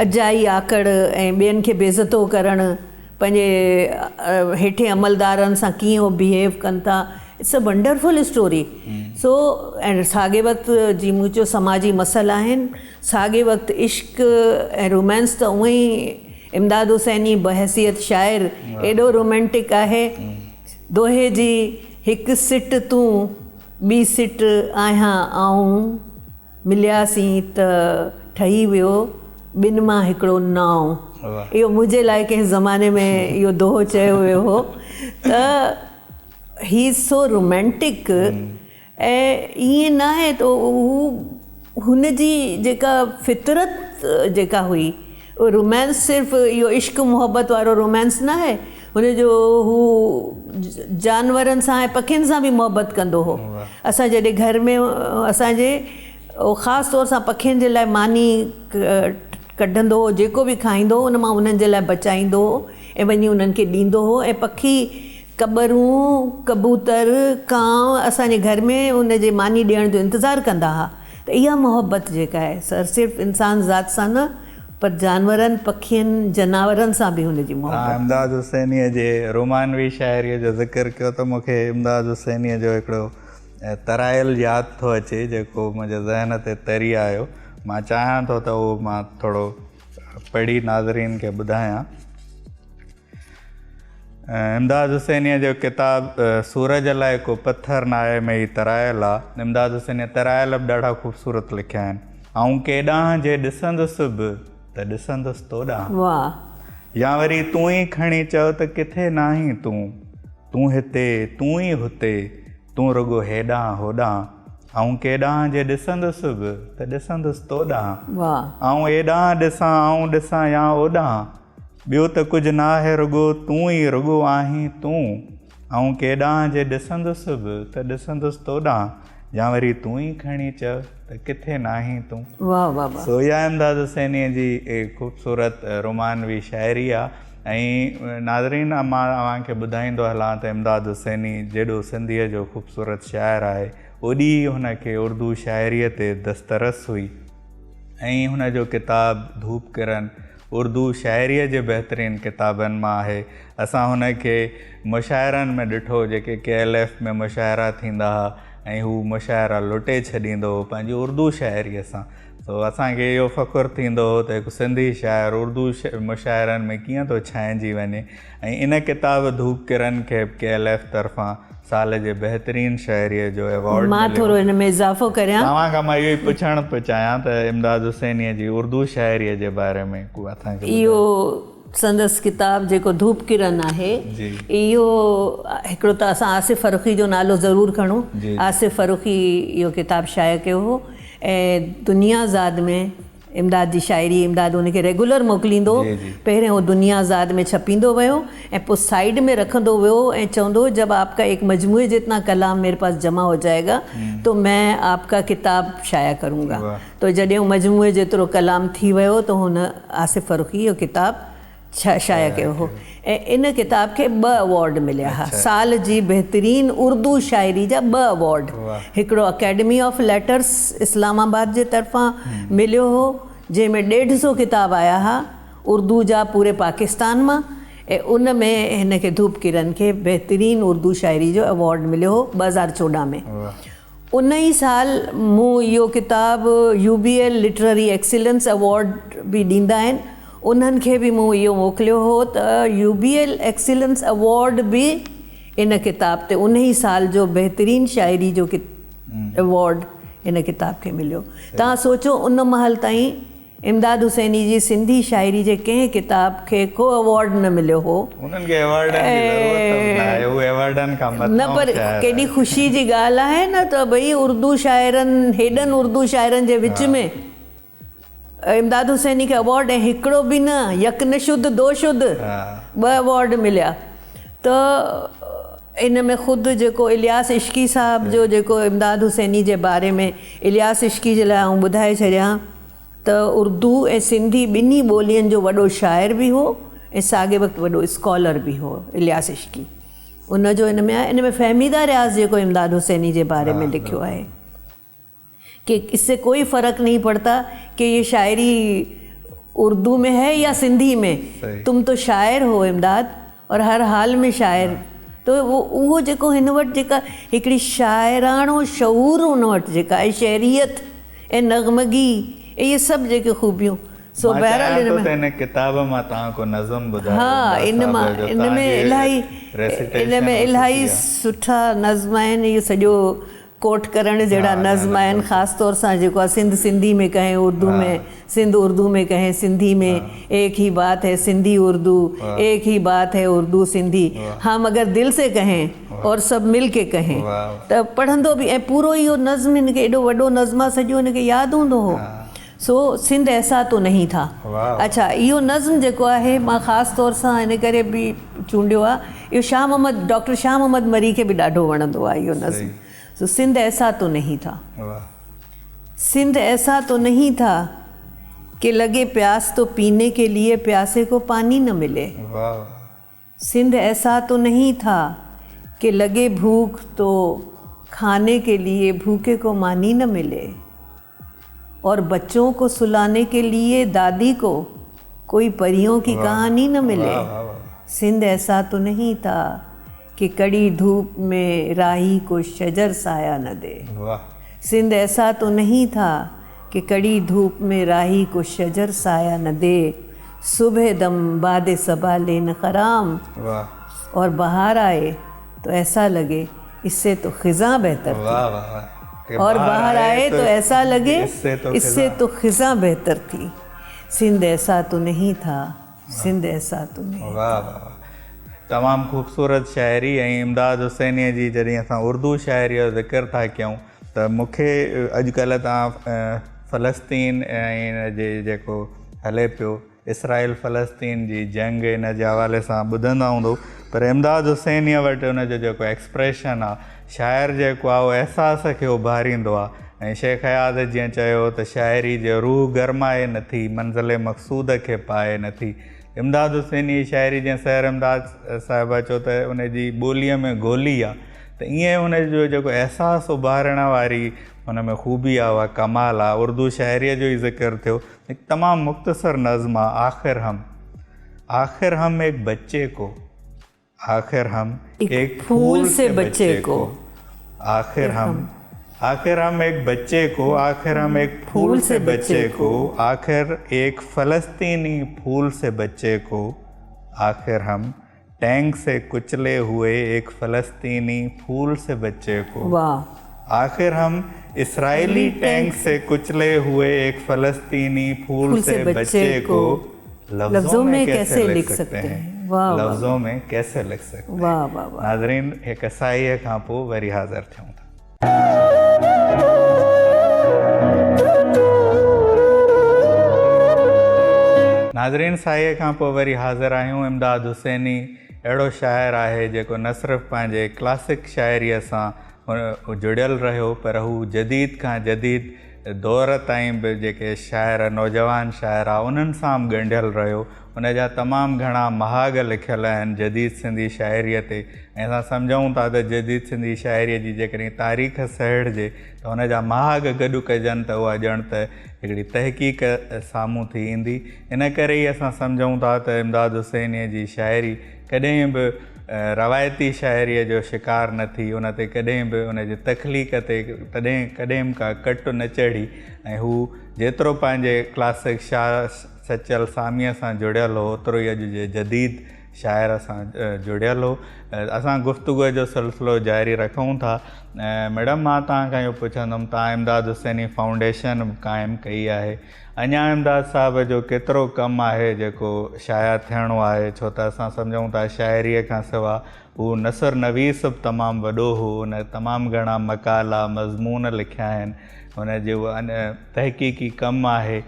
अजाई आकड़ ऐं ॿियनि खे बेइज़तो करणु, पंहिंजे हेठे अमलदारनि सां कीअं उहो बिहेव कनि था। It's a wonderful story. So ऐं साॻे वक़्तु जी मूं चयो समाजी मसइला आहिनि, साॻे वक़्तु इश्क ऐं रोमांस त उअं ई इमदाद हुसैनी बहसियत शाइर एॾो रोमेंटिक आहे। दोहे जी हिकु सिट तूं ॿी सिट आहियां आऊं, मिलियासीं त ठही वियो ॿिनि मां हिकिड़ो नाव। इहो मुंहिंजे लाइ कंहिं ज़माने में इहो दोहो चयो वियो हो। त ही इज़ सो रोमेंटिक ऐं ईअं न आहे त हुनजी जेका फितरत जेका हुई रोमांस सिर्फ़ु इहो इश्क मुहबत वारो रोमांस न आहे, हुनजो हू जानवरनि सां ऐं पखियुनि सां बि मुहबत कंदो हो। असां जॾहिं घर में असांजे ख़ासि तौर सां पखियुनि जे लाइ मानी कढंदो हो, जेको बि खाईंदो हो उन मां उन्हनि जे लाइ बचाईंदो हो ऐं वञी उन्हनि खे ॾींदो हो। ऐं पखी कॿरूं, कबूतर, कांव असांजे घर में उनजे मानी ॾियण जो इंतज़ारु कंदा हुआ। त इहा मुहबत जेका आहे सिर्फ़ु इंसान ज़ात सां न पर जानवरनि, पखियुनि, जनावरनि सां बि हुनजी मुहबत। इमदाद हुसैनीअ जे रोमानवी शाइरीअ जो ज़िक्र कयो त मूंखे इमदाद हुसैनीअ जो हिकिड़ो तराइल यादि थो अचे जेको मुंहिंजे ज़हन ते तरी आयो। मां चाहियां थो त उहो मां थोरो पढ़ी नाज़रीन खे ॿुधायां। इमदाद हुसैनीअ जो किताबु सूरज लाइ को पथर न आहे में ही तराइल आहे। इमदाद हुसैनीअ तराइल बि ॾाढा ख़ूबसूरत लिखिया आहिनि। ऐं केॾांहुं जे ॾिसंदुसि बि त ॾिसंदुसि तोॾांहुं, वाह। या वरी तूं ई खणी चओ त किथे नाहीं तूं हिते, तूं ई हुते, तूं रुॻो हेॾां होॾां। ऐं केॾांहुं जे ॾिसंदुसि बि त ॾिसंदुसि तोॾांहुं, ऐं एॾांहुं ॾिसां आऊं ॾिसां या ओॾांहुं, ॿियो त कुझु न आहे रुॻो तूं ई रुॻो आहीं तूं। ऐं केॾांहुं जे ॾिसंदुसि बि त ॾिसंदुसि तोॾांहुं, या वरी तूं ई खणी चओ त किथे नाहीं तूं। वाह वाह वाह। सो इहा इमदाद हुसैनीअ जी ख़ूबसूरत रोमानवी शाइरी आहे। ऐं नाज़रीन मां तव्हांखे ॿुधाईंदो हलां त इमदाद हुसैनी जेॾो सिंधीअ जो ख़ूबसूरत शाइर आहे ओॾी हुनखे उर्दू शाइरीअ ते दस्तरस हुई। ऐं हुनजो किताबु धूप किरण उर्दू शाइरीअ जे बहितरीनु किताबनि मां आहे। असां हुनखे मुशाइरनि में ॾिठो, जेके KLF में मुशाइरा थींदा हुआ ऐं हू मुशाइरा लुटे छॾींदो हो पंहिंजी उर्दू शाइरीअ सां। सो असांखे इहो फ़ख़ुरु थींदो हो त हिकु सिंधी शाइर उर्दू मुशाइरनि में कीअं थो छाइंजी वञे। ऐं इन किताब धूप किरण खे KLF तरफ़ां साल जे बहितरीनु शाइरीअ जो एवॉर्ड मां थोरो हिन में इज़ाफ़ो करियां। तव्हां खां मां इहो ई पुछणु पियो चाहियां त इमदाद हुसैनीअ जी उर्दू शाइरीअ जे बारे में को असांखे इहो संदसि किताबु जेको धूप किरण आहे, इहो हिकिड़ो त असां आसिफ़ फ़रूख़ी जो नालो ज़रूरु खणूं। आसिफ़ फ़रूख़ी इहो किताबु शाया कयो हो ऐं दुनियाज़ाद में इमदाद जी शाइरी इमदाद उनखे रेगुलर मोकिलींदो। पहिरियों उहो दुनियाज़ाद में छपींदो वियो ऐं पोइ साइड में रखंदो वियो ऐं चवंदो जब आपका एक मजमूए जितना कलाम मेरे पास जमा हो जाएगा तो मैं आपका किताब शाया करूँगा। तो जॾहिं मजमूए जेतिरो कलाम थी वियो त हुन आसिफ़ फ़रूख़ी इहो किताबु शाया कयो हो। ऐं इन किताब खे 2 अवॉर्ड मिलिया हुआ। साल जी बहितरीनु उर्दू शाइरी जा 2 अवॉर्ड। हिकिड़ो अकेडमी ऑफ लेटर्स इस्लामाबाद जे तरफ़ां मिलियो हो जंहिंमें 150 किताब आया हुआ उर्दू जा पूरे पाकिस्तान मां। ऐं उन में हिन खे धूप किरण खे बहितरीनु उर्दू शाइरी जो अवॉर्ड मिलियो हो 2014 में। उन ई साल मूं इहो किताबु UBL लिटरेरी एक्सीलेंस अवॉर्ड बि ॾींदा आहिनि, उन्हनि खे बि मूं इहो मोकिलियो हो त UBL एक्सीलेंस अवॉर्ड बि इन किताब ते उन ई साल जो बहितरीनु शाइरी जो अवॉर्ड इन किताब खे मिलियो। तव्हां सोचो उन महिल ताईं इमदाद हुसैनी जी सिंधी शाइरी जे कंहिं किताब खे को अवॉर्ड न मिलियो हो। उन्हनि खे अवॉर्डनि जी ज़रूरत न आहे, उहे अवॉर्डनि खां मथां न, पर केॾी ख़ुशी जी ॻाल्हि आहे न त भई उर्दू शाइरनि हेॾनि उर्दू शाइरनि जे विच में इमदाद हुसैनी खे अवॉर्ड, ऐं हिकिड़ो बि न, यक न शुद्ध दो शुद्ध 2 अवॉर्ड मिलिया। त इन में ख़ुदि जेको इलियास इश्की साहब जो जेको इमदाद हुसैनी जे बारे में इलियास इश्की जे लाइ आउं ॿुधाए छॾियां त उर्दू ऐं सिंधी ॿिन्ही ॿोलियुनि जो वॾो शाइर बि हो ऐं साॻे वक़्तु वॾो स्कॉलर बि हो इलियास इश्की। उनजो इन में आहे, इन में फ़हमीदा रियाज़ जेको इमदाद हुसैनी जे बारे में लिखियो आहे कि इससे कोई फ़र्क नहीं पड़ता कि ये शायरी उर्दू में है या सिंधी में, तुम तो शायर हो इमदाद और हर हाल में शायर। तो उहो जेको हिन वटि जेका हिकिड़ी शाइराणो शऊर हुन वटि जेका आहे, शहरियत ऐं नग़मगी, इहे सभु जेके ख़ूबियूं। सो बहरहाल इन किताब मां तव्हां को नज़म ॿुधायो। हा, इन में इलाही सुठा नज़म आहिनि। इहो सॼो कोट करण जहिड़ा नज़्म आहिनि, ख़ासि तौर सां जेको आहे सिंध सिंधी में कहें उर्दू में, सिंध उर्दू में कहें सिंधी में, एक ही बात है सिंधी उर्दू, एक ही बात है उर्दू सिंधी, हम अगर दिल से कहें और सब मिल के कहें त पढ़ंदो बि, ऐं पूरो इहो नज़्म हिनखे एॾो वॾो नज़्म आहे, सॼो हिनखे यादि हूंदो हो। सो सिंध ऐसा तो नहीं था। अच्छा, इहो नज़्म जेको आहे मां ख़ासि तौर सां हिन करे बि चूंडियो आहे, इहो शाह मोहम्मद, डॉक्टर शाह मोहम्मद मरी खे बि ॾाढो वणंदो आहे इहो नज़्म। तो सिंध ऐसा तो नहीं था, सिंध ऐसा तो नहीं था कि लगे प्यास तो पीने के लिए प्यासे को पानी न मिले। सिंध ऐसा तो नहीं था कि लगे भूख तो खाने के लिए भूखे को मानी न मिले, और बच्चों को सुलाने के लिए दादी को कोई परियों की कहानी न मिले। सिंध ऐसा तो नहीं था कि कड़ी धूप में राही को शजर साया न दे। सिंध ऐसा तो नहीं था कि कड़ी धूप में राही को शजर साया न दे, सुबह दम बादे सबा लेन खराम, और बाहर आए तो ऐसा लगे इससे तो खिज़ा बेहतर थी, और बाहर आए तो ऐसा लगे इससे तो खिज़ा बेहतर थी। सिंध ऐसा तो नहीं था, सिंध ऐसा तो नहीं। तमाम खूबसूरत शायरी ऐं इमदाद हुसैनी जी जॾहिं असां उर्दू शायरी जो ज़िक्र था कयूं त मूंखे अॼुकल्ह तव्हां फ़लस्तीन ऐं इन जे जेको हले पियो इसराइल फ़लस्तीन जी जंग, इन जे हवाले सां ॿुधंदा हूंदो, पर इमदाद हुसैनीअ वटि उनजो जेको एक्सप्रेशन आहे, शाइर जेको आहे उहो अहसास खे उभारींदो आहे। ऐं शेख हयात जीअं चयो त शाइरी जो रूह गरमाए नथी, मंज़िल मक़सूद खे पाए नथी। इमदाद हुसैनी जी शाइरी जीअं सैर इमदाद साहिबा चयो त उनजी ॿोलीअ में गोली आहे, त ईअं उनजो जेको अहसासु उभारण वारी हुन में ख़ूबी आहे, उहा कमाल आहे। उर्दू शाइरीअ जो ई ज़िक्र थियो, हिकु तमामु मुख़्तसर नज़्म आहे, आख़िर हम एक बच्चे को, आखिर हम एक फूल से बच्चे को, आखिर हम एक बच्चे को, आखिर हम एक फूल से बच्चे को, आखिर एक फ़लस्तीनी फूल से बच्चे को, आखिर हम टैंक से कुचले हुए एक फ़लस्तीनी फूल से बच्चे को, आखिर हम इसराइली टैंक से कुचले हुए एक फ़लस्तीनी फूल से बच्चे को लफ्ज़ों में कैसे लिख सकते हैं, लफ्ज़ों में कैसे लिख सकते हैं। वाह वाह वाह। नाज़रीन, हिकु साईअ खां पोइ वरी हाज़िर थियूं था। नाज़रीन, साईअ खां पोइ वरी हाज़िर आहियूं। इमदाद हुसैनी अहिड़ो शाइर आहे जेको न सिर्फ़ु पंहिंजे क्लासिक शाइरीअ सां जुड़ियल रहियो, पर हू जदीद खां जदीद दौर ताईं बि जेके शाइर, नौजवान शाइर आहे, उन्हनि सां बि ॻंढियल रहियो। उनजा तमामु घणा महाग लिखियल आहिनि जदीद सिंधी शाइरीअ ते। ऐं असां सम्झूं था त जदीद सिंधी शाइरीअ जी जेकॾहिं तारीख़ सहेड़िजे त हुनजा महाग गॾु कजनि त उहा ॼण त हिकिड़ी तहक़ीक़ साम्हूं थी ईंदी। इन करे ई असां सम्झूं था त इमदाद हुसैनीअ जी शाइरी कॾहिं बि रवायती शाइरीअ जो शिकार न थी, उन ते कॾहिं बि उनजी तख़लीक़ ते कॾहिं का कट न चढ़ी। ऐं हू जेतिरो पंहिंजे क्लासिक सचल सामीअ सां जुड़ियल हो, ओतिरो ई अॼु जे जदीद शाइर सां जुड़ियल हो। असां गुफ़्तगूअ जो सिलसिलो जारी रखूं था। मैडम, मां तव्हांखां इहो पुछंदुमि, तव्हां इमदाद हुसैनी फाउंडेशन क़ाइमु कई आहे, अञा इमदाद साहिब जो केतिरो कमु आहे जेको शाया थियणो आहे? छो त असां सम्झूं था शाइरीअ खां सवाइ हू नसर नवीस बि तमामु वॾो हो, हुन तमामु घणा मक़ाला मज़मून लिखिया आहिनि, हुन जो तहक़ीक़ी कमु आहे।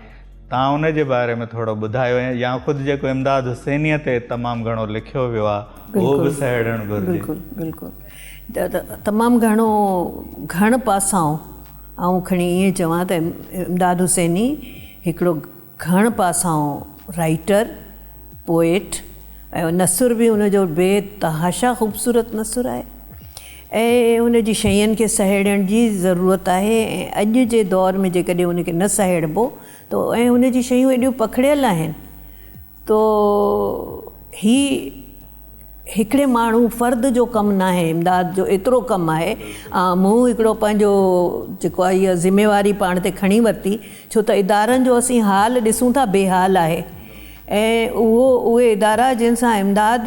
तव्हां उन जे बारे में थोरो ॿुधायो, या ख़ुदि जेको इमदाद हुसैनीअ ते तमामु घणो लिखियो वियो आहे उहो बि सहेड़णु घुरिजे। बिल्कुलु बिल्कुलु, तमामु घण पासाऊं ऐं खणी ईअं चवां त इमदाद हुसैनी हिकिड़ो घण पासाऊं राइटर, पोएट, ऐं नसुर बि हुनजो बेतहाशा ख़ूबसूरत नसुर आहे, ऐं हुनजी शयुनि खे सहेड़ण जी ज़रूरत आहे। ऐं अॼु जे दौर में जेकॾहिं हुनखे न सहेड़बो तो ऐं हुनजी शयूं एॾियूं पखिड़ियल आहिनि, तो हिकिड़े माण्हू फ़र्द जो कमु न आहे, इमदाद जो एतिरो कमु आहे। मूं हिकिड़ो पंहिंजो जेको आहे इहा ज़िम्मेवारी पाण ते खणी वरिती, छो त इदारनि जो असीं हाल ॾिसूं था बेहाल आहे। ऐं उहे इदारा जिन सां इमदाद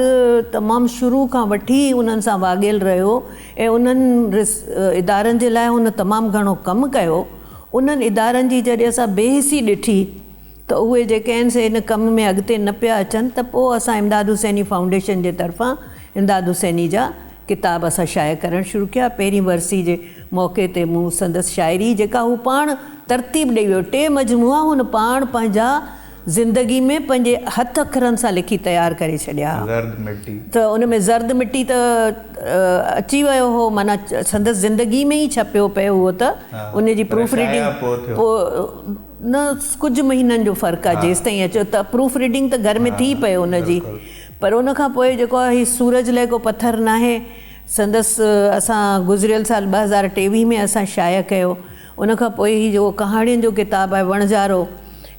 तमामु शुरू खां वठी उन्हनि सां वाॻियल रहियो ऐं उन्हनि इदारनि जे लाइ हुन तमामु घणो कमु कयो, उन्हनि इदारनि जी जॾहिं असां बेहिसी ॾिठी त उहे जेके आहिनि से हिन कम में अॻिते न पिया अचनि, त पोइ असां इमदाद हुसैनी फाउंडेशन जे तरफ़ां इमदाद हुसैनी जा किताब असां शाया करणु शुरू कया। पहिरीं वरसी जे मौक़े ते मूं संदसि शाइरी जेका हू पाण तरतीब ॾेई वियो, 2 मजमूआ हुन पाण पंहिंजा ज़िंदगी में पंहिंजे हथ अखरनि सां लिखी तयारु करे छॾिया। त उन में ज़र्द मिट्टी त अची वियो हो, माना संदसि ज़िंदगी में ई छपियो पियो हुओ, त उन जी प्रूफ रीडिंग पोइ न कुझु महीननि जो फ़र्क़ु आहे जेसि ताईं अचो, त प्रूफ रीडिंग त घर में थी पियो उनजी। पर उन खां पोइ जेको आहे हीउ सूरज लाइ को पथर न आहे, संदसि असां गुज़िरियल साल 2023 में असां शाया कयो। उन खां पोइ हीउ जेको कहाणियुनि जो किताबु आहे वणजारो,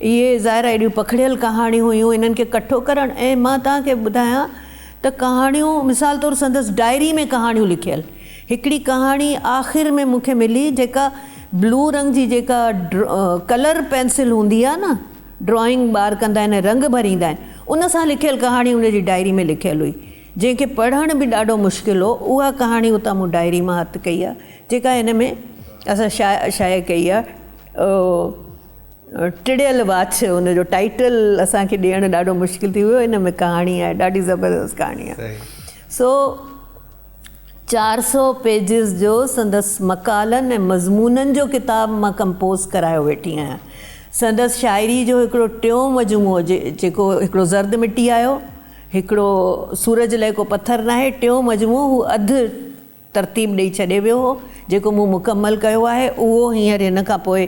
इहे ज़ाहिर एॾियूं पखिड़ियल कहाणियूं हुयूं, इन्हनि खे कठो करणु। ऐं मां तव्हांखे ॿुधायां त कहाणियूं मिसाल तौरु संदसि डायरी में कहाणियूं लिखियल, हिकिड़ी कहाणी आख़िर में मूंखे मिली जेका ब्लू रंग जी जेका कलर पेंसिल हूंदी आहे न, ड्रॉइंग ॿार कंदा आहिनि, रंग भरींदा आहिनि, उन सां लिखियल कहाणी उनजी डायरी में लिखियल हुई, जंहिंखे पढ़ण बि ॾाढो मुश्किल हो। उहा कहाणी उतां मूं डायरी मां हथु कई आहे, जेका हिन में असां शाया कई आहे। टिड़ियल वाच हुनजो टाइटल असांखे ॾियणु ॾाढो मुश्किल थी वियो। हिन में कहाणी आहे, ॾाढी ज़बरदस्त कहाणी आहे। सो 400 पेजिस जो संदसि मक़ालनि ऐं मज़मूननि जो किताब मां कंपोज़ करायो वेठी आहियां। संदसि शाइरी जो हिकिड़ो 2 मजमूओ जेको हिकिड़ो ज़र्द मिट्टी आयो, हिकिड़ो सूरज लाइ को पथर न आहे, 2 मजमूओ हू अधु तरतीब ॾेई छॾे वियो हो, जेको मूं मुकमल कयो आहे। उहो हींअर हिन खां पोइ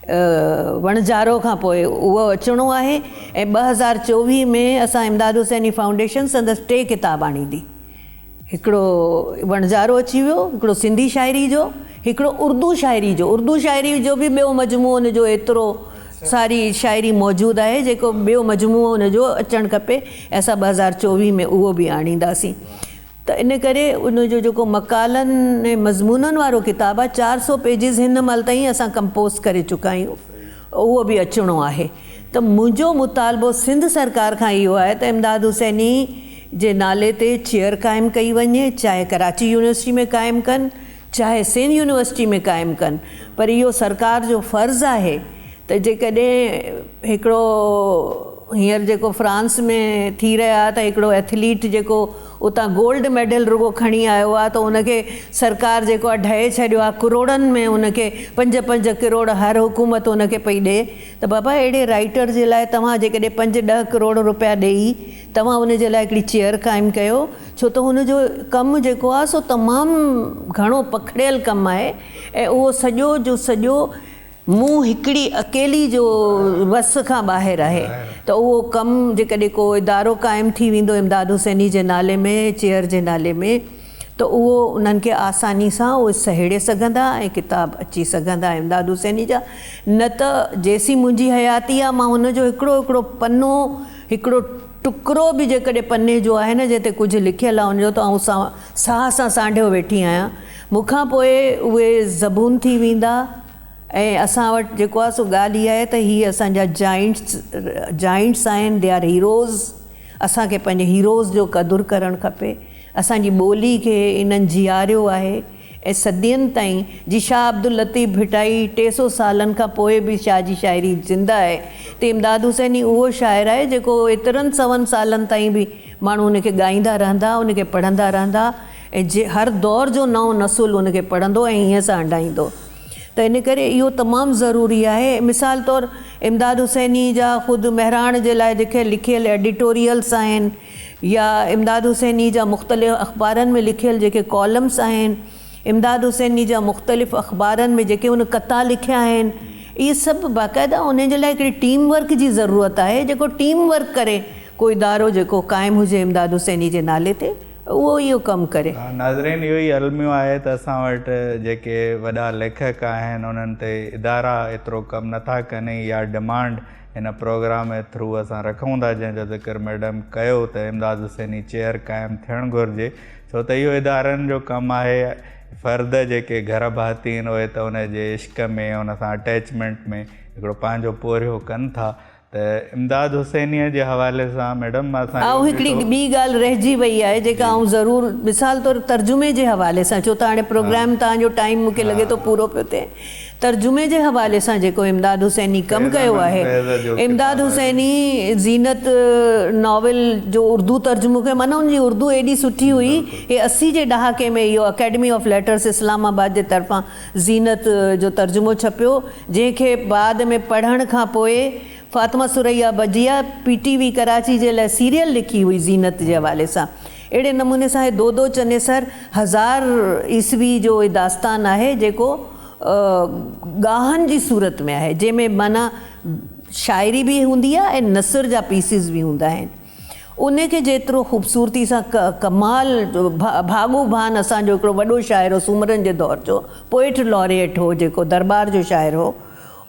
वणजारो खां पोइ उहो अचिणो आहे। ऐं 2024 में असां इमदाद हुसैनी फाउंडेशन संदसि 3 किताब आणींदी। हिकिड़ो वणजारो अची वियो, हिकिड़ो सिंधी शाइरी जो, हिकिड़ो उर्दू शाइरी जो। उर्दू शाइरी जो बि ॿियो मजमूओ हुनजो एतिरो सारी शाइरी मौजूदु आहे, जेको ॿियो मजमूओ हुनजो अचणु खपे। असां 2024 में उहो बि आणींदासीं। त इन करे उनजो जेको मक़ालनि ऐं मज़मूननि वारो किताबु आहे, 400 पेजिस हिन महिल ताईं असां कंपोज़ करे चुका आहियूं, उहो बि अचिणो आहे। त मुंहिंजो मुतालबो सिंध सरकार खां इहो आहे त इमदाद हुसैनी जे नाले ते चेयर क़ाइमु कई वञे, चाहे कराची यूनिवर्सिटी में क़ाइमु कनि, चाहे सिंध यूनिवर्सिटी में क़ाइमु कनि, पर इहो सरकार जो फ़र्ज़ु आहे त जेकॾहिं हिकिड़ो हींअर जेको फ्रांस में थी रहिया त हिकिड़ो एथलीट जेको उतां गोल्ड मेडल रुगो खणी आयो आहे, त उनखे सरकार जेको आहे ढहे छॾियो आहे, करोड़नि में उनखे 5-5 करोड़ हर हुकूमत उनखे पई ॾिए। त बाबा अहिड़े राइटर जे लाइ तव्हां जेकॾहिं 5-10 करोड़ रुपया ॾेई तव्हां उनजे लाइ हिकिड़ी चेयर क़ाइमु कयो, छो त हुनजो कमु जेको आहे सो तमामु घणो पखिड़ियल कमु आहे। ऐं उहो सॼो जो सॼो मूं हिकिड़ी अकेली जो वस खां ॿाहिरि आहे। त उहो कमु जेकॾहिं को इदारो क़ाइमु थी वेंदो इमदाद हुसैनी जे नाले में, चेयर जे नाले में, त उहो उन्हनि खे आसानी सां उहे सहेड़े सघंदा ऐं किताब अची सघंदा इमदाद हुसैनी जा। न त जेसी मुंहिंजी हयाती आहे मां हुनजो हिकिड़ो पनो, हिकिड़ो टुकड़ो बि जेकॾहिं पने जो आहे न जिते कुझु लिखियलु आहे हुनजो, त आउं साह सां सांढियो वेठी आहियां। मूंखां पोइ उहे ज़बून थी वेंदा। ऐं असां वटि जेको आहे सो ॻाल्हि इहा आहे त हीअ असांजा जाइंट्स आहिनि, दे आर हीरोज़। असांखे पंहिंजे हीरोज़ जो क़दुरु करणु खपे। असांजी ॿोली खे इन्हनि जीआरियो आहे ऐं सदियुनि ताईं। जी शाह अब्दुल लतीफ़ भिटाई 300 सालनि खां पोइ बि शाह जी शाइरी ज़िंदा आहे, त इमदाद हुसैनी उहो शाइर आहे जेको एतिरनि 100 सालनि ताईं बि माण्हू उनखे ॻाईंदा रहंदा, उनखे पढ़ंदा रहंदा, ऐं हर दौर जो नओं नसुल उनखे पढ़ंदो ऐं हीअं सां हंडाईंदो। त इन करे इहो तमामु ज़रूरी आहे। मिसाल तौरु इमदाद हुसैनी जा ख़ुदि महिराण जे लाइ जेके लिखियल एडिटोरियल्स आहिनि, या इमदाद हुसैनी जा मुख़्तलिफ़ अख़बारनि में लिखियल जेके कॉलम्स आहिनि, इमदाद हुसैनी जा मुख़्तलिफ़ अख़बारनि में जेके उन कता लिखिया आहिनि, इहे सभु बाक़ाइदा उन जे लाइ हिकिड़ी टीम वर्क जी ज़रूरत आहे। जेको टीम वर्क करे, कोई इदारो जेको क़ाइमु हुजे इमदाद हुसैनी जे नाले ते, उहो इहो कमु करे। नाज़रीन, इहो ई अलमियो आहे त असां वटि जेके वॾा लेखक आहिनि उन्हनि ते इदारा एतिरो कमु नथा कनि, या डिमांड हिन प्रोग्राम जे थ्रू असां रखूं था, जंहिंजो ज़िक्र मैडम कयो त इमदाद हुसैनी चेयर क़ाइमु थियणु घुरिजे, छो त इहो इदारनि जो कमु आहे। फ़र्द जेके घर भाती आहिनि उहे त उन जे इश्क में, उन सां अटैचमेंट में हिकिड़ो पंहिंजो पोरियो कनि था। त इमदाद हुसैनीअ जे हवाले सां मैडम असां ऐं हिकिड़ी ॿी ॻाल्हि रहिजी वई आहे जेका आउं ज़रूरु मिसाल तौरु तर्जुमे जे हवाले सां छो त हाणे प्रोग्राम तव्हांजो टाइम मूंखे लॻे थो पूरो पियो थिए तर्जुमे जे हवाले सां जेको इमदाद हुसैनी कमु कयो आहे इमदाद हुसैनी ज़ीनत नॉवल जो उर्दू तर्जुमो कयो माना उनजी उर्दू एॾी सुठी हुई हे 80 जे ॾहाके में इहो अकेडमी ऑफ लेटर्स इस्लामाबाद जे तरफ़ां ज़ीनत जो तर्जुमो छपियो जंहिंखे बाद में पढ़ण खां पोइ फातिमा सुरैया बजिया PTV कराची जे लाइ सीरियल लिखी हुई ज़ीनत जे हवाले सां अहिड़े नमूने सां दो दो चनेसर 1000 ईस्वी जो दास्तान आहे जेको गाहन जी सूरत में आहे जंहिंमें माना शाइरी बि हूंदी आहे ऐं नसर जा पीसिस बि हूंदा आहिनि उनखे जेतिरो ख़ूबसूरती सां कमाल भागू भान असांजो हिकिड़ो वॾो शाइर हो सूमरनि जे दौर जो पोइट लॉरिएट हो जेको दरबार जो शाइर हो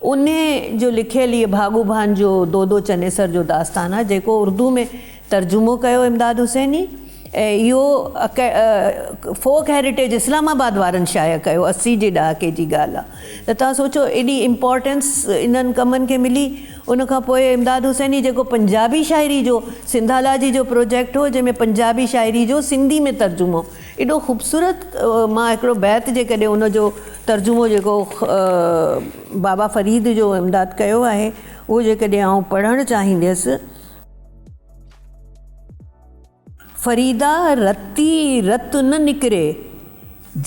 उन जो लिखियल इहे भागू भान जो दो दो चनेसर जो दास्तान आहे जेको उर्दू में तर्जुमो कयो इमदाद हुसैनी ऐं इहो फोक हेरिटेज इस्लामाबाद वारनि शाया कयो 80 जे ॾहाके जी ॻाल्हि आहे त तव्हां सोचो एॾी इम्पोर्टेंस इन्हनि कमनि खे मिली उनखां पोइ इमदाद हुसैनी जेको पंजाबी शाइरी जो सिंधाला जी जो प्रोजेक्ट हो जंहिंमें पंजाबी शाइरी जो सिंधी में तर्जुमो एॾो ख़ूबसूरत मां हिकिड़ो बैत जेकॾहिं उनजो तर्जुमो जेको बाबा फ़रीद जो इमदाद कयो आहे उहो जेकॾहिं आउं पढ़णु चाहींदसि फरीदा रती रत न निकिरे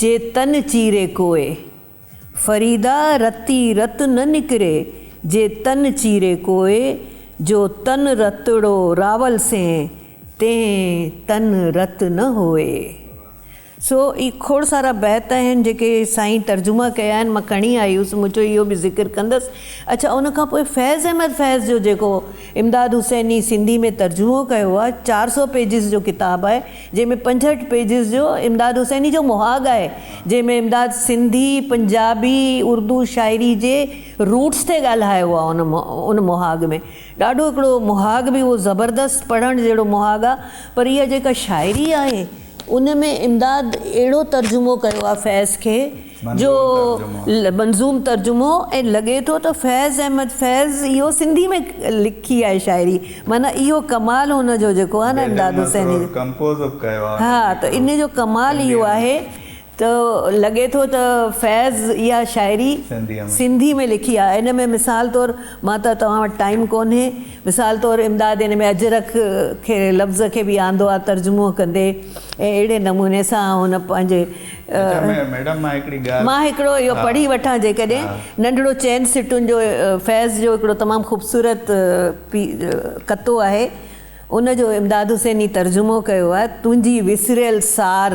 जे तन चीरे कोए फरीदा रती रत न निकिरे जे तन चीरे कोए जो तन रतड़ो रावल से ते तन रत न होए सो ई खोड़ सारा बैत आहिनि जेके साईं तर्जुमा कया आहिनि मां खणी आई हुअसि मुंहिंजो इहो बि ज़िक्र कंदसि अच्छा उनखां पोइ फैज़ अहमद फैज़ जो जेको इमदाद हुसैनी सिंधी में तर्जुमो कयो आहे 400 पेजिस जो किताबु आहे जंहिंमें 65 पेजिस जो इमदाद हुसैनी जो मुहाग आहे जंहिंमें इमदाद सिंधी पंजाबी उर्दू शाइरी जे रूट्स ते ॻाल्हायो आहे उन मुहाग में ॾाढो हिकिड़ो मुहाग बि उहो ज़बरदस्त पढ़ण जहिड़ो मुहाग आहे पर इहा जेका शाइरी आहे उन में इमदाद अहिड़ो तर्जुमो कयो आहे फैज़ खे जो मंज़ूम तर्जुमो ऐं लॻे थो त फैज़ अहमद फैज़ इहो सिंधी में लिखी आहे शाइरी माना इहो कमाल हुनजो जेको आहे न इमदाद हुसैनी हा त इन जो कमाल इहो आहे त लॻे थो त फैज़ इहा शाइरी सिंधी में लिखी आहे इन में मिसाल तौरु मां त तव्हां वटि टाइम कोन्हे मिसाल तौरु इमदाद इन में अजरक खे लफ़्ज़ खे बि आंदो आहे तर्जुमो कंदे ऐं अहिड़े नमूने सां हुन पंहिंजे मां हिकिड़ो इहो पढ़ी वठां जेकॾहिं नंढिड़ो चइनि सिटुनि जो फैज़ जो हिकिड़ो तमामु ख़ूबसूरत कतो आहे उनजो इमदाद हुसैनी तर्जुमो कयो आहे तुंहिंजी विसरियल सार